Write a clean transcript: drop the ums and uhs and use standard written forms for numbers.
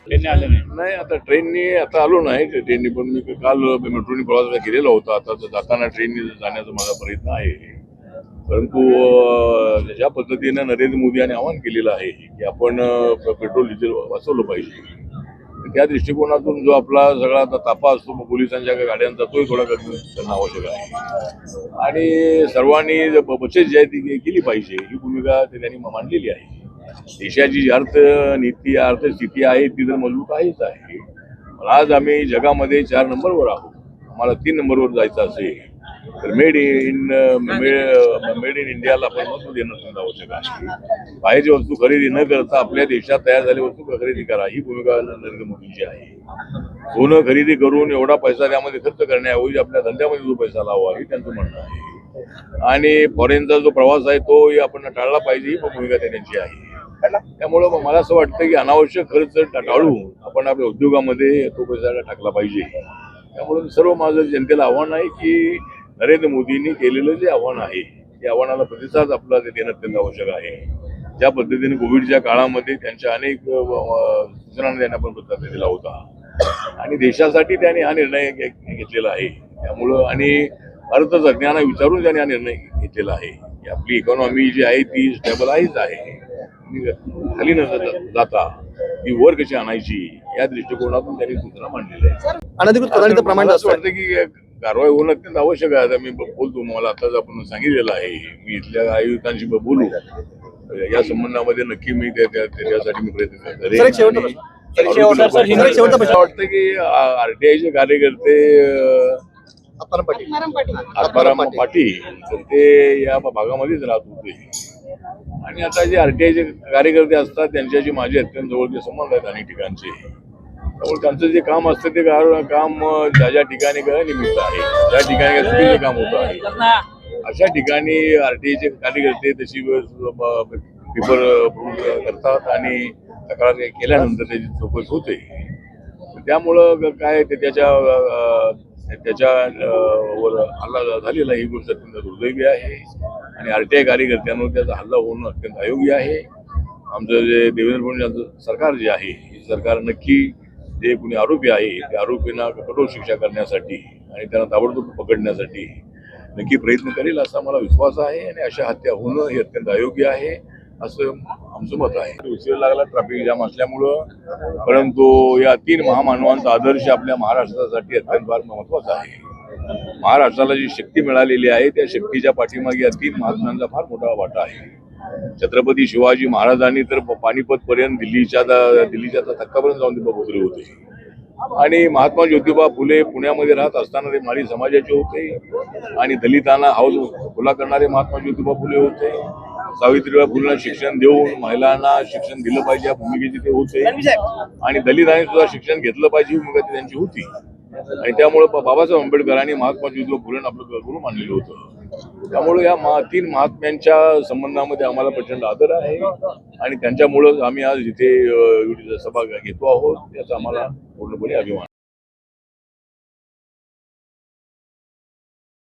ट्रेनने आले नाही. नाही, आता ट्रेननी आता आलो नाही ट्रेननी, पण मी काल मेट्रोनी प्रवास केलेला होता. आता जाताना ट्रेननी जाण्याचा माझा प्रयत्न आहे. परंतु ज्या पद्धतीनं नरेंद्र मोदी यांनी आवाहन केलेलं आहे की आपण पेट्रोल डिझेल वाचवलं पाहिजे, त्या दृष्टिकोनातून जो आपला सगळा आता ताफा असतो पोलिसांच्या गाड्यांचा, तोही थोडा कमी करणं आवश्यक आहे. आणि सर्वांनी बचत जी आहे ती केली पाहिजे, ही भूमिका त्यांनी मांडलेली आहे. देशाची जी अर्थनीती अर्थस्थिती आहे ती तर मजबूत आहेच आहे. पण आज आम्ही जगामध्ये 4 नंबरवर आहोत. आम्हाला 3 नंबरवर जायचं असेल तर मेड इन इंडियाला आपण महत्व देणं आवश्यक आहे. बाहेरची वस्तू खरेदी न करता आपल्या देशात तयार झालेली वस्तू खरेदी करा, ही भूमिका नरेंद्र मोदींची आहे. सोनं खरेदी करून एवढा पैसा त्यामध्ये खर्च करण्याऐवजी आपल्या धंद्यामध्ये जो पैसा लावा, हे त्यांचं म्हणणं आहे. आणि फॉरेनचा जो प्रवास आहे तोही आपण टाळला पाहिजे, ही भूमिका त्यांची आहे. त्यामुळं मला असं वाटतं की अनावश्यक खर्च टाळून आपण आपल्या उद्योगामध्ये तो पैसा टाकला पाहिजे. त्यामुळे सर्व माझं जनतेला आव्हान आहे की नरेंद्र मोदींनी केलेलं जे आव्हान आहे त्या आव्हानाला प्रतिसाद आपला देणं अत्यंत आवश्यक आहे. ज्या पद्धतीने कोविडच्या काळामध्ये त्यांच्या अनेक सूचनांना त्यांना पण प्रतिसाद दिला होता आणि देशासाठी त्यांनी हा निर्णय घेतलेला आहे. त्यामुळं आणि अर्थतज्ञांना विचारून त्यांनी हा निर्णय घेतलेला आहे की आपली इकॉनॉमी जी आहे ती स्टेबल आहेच आहे, खाली न जाता ती वर कशी आणायची या दृष्टिकोनातून त्यांनी सूचना मांडलेल्या आहेत. अनधिकृत खरेदीचं प्रमाण असं वाटतं की कारवाई होणं अत्यंत आवश्यक आहे. आता मी बोलतो, मला आताच आपण सांगितलेलं आहे, मी इथल्या आयुक्तांशी बोलू या संबंधामध्ये नक्की मी त्यासाठी मी प्रयत्न करेन. वाटतं की आरटीआयचे कार्यकर्ते आत्माराम पाटील तर ते या भागामध्येच राहत होते आणि आता जे आरटीआयचे कार्यकर्ते असतात त्यांच्याशी माझे अत्यंत जवळचे संबंध आहेत अनेक ठिकाणचे. त्यामुळे त्यांचं जे काम असतं ते काम ज्या ज्या ठिकाणी निमित्त आहे, ज्या ठिकाणी चुकीचं काम होतं आहे अशा ठिकाणी आरटीआयचे कार्यकर्ते तशी पेपर करतात आणि तक्रार केल्यानंतर त्याची चौकशी होते. त्यामुळं काय ते त्याच्या वर हल्ला झालेला ही गोष्ट अत्यंत दुर्दैवी आहे आणि आरटीआय कार्यकर्त्यांवर त्याचा हल्ला होणं अत्यंत अयोग्य आहे. आमचं जे देवेंद्र फडणवीस यांचं सरकार जे आहे हे सरकार नक्की जे कुणी आरोपी आहे त्या आरोपींना कठोर शिक्षा करण्यासाठी आणि त्यांना ताबडतोब पकडण्यासाठी नक्की प्रयत्न करेल असा मला विश्वास आहे. आणि अशा हत्या होणं हे अत्यंत अयोग्य आहे असं आमचं मत आहे. उशीर लागला ट्रॅफिक जाम असल्यामुळं, परंतु या 3 महामानवांचा आदर्श आपल्या महाराष्ट्रासाठी अत्यंत फार महत्वाचा आहे. महाराष्ट्राला जी शक्ती मिळालेली आहे त्या शक्तीच्या पाठीमागे या 3 महात्म्यांचा फार मोठा वाटा आहे. छत्रपती शिवाजी महाराजांनी तर पानिपत पर्यंत दिल्लीच्या तख्तापर्यंत जाऊन ते पोहोचले होते आणि महात्मा ज्योतिबा फुले पुण्यामध्ये राहत असताना ते माळी समाजाचे होते आणि दलितांना हाऊस खुला करणारे महात्मा ज्योतिबा फुले होते. सावित्रीबाई फुलेंना शिक्षण देऊन महिलांना शिक्षण दिलं पाहिजे या भूमिकेचे ते होते आणि दलितांनी सुद्धा शिक्षण घेतलं पाहिजे ही भूमिका त्यांची होती. आणि त्यामुळे बाबासाहेब आंबेडकरांनी महात्मा ज्योतिबा फुलेंना आपलं गुरु मानलेलं होतं. त्यामुळे या 3 महात्म्यांच्या संबंधामध्ये आम्हाला प्रचंड आदर आहे आणि त्यांच्यामुळं आम्ही आज इथे सभा घेतो आहोत, याचा आम्हाला पूर्णपणे अभिमान.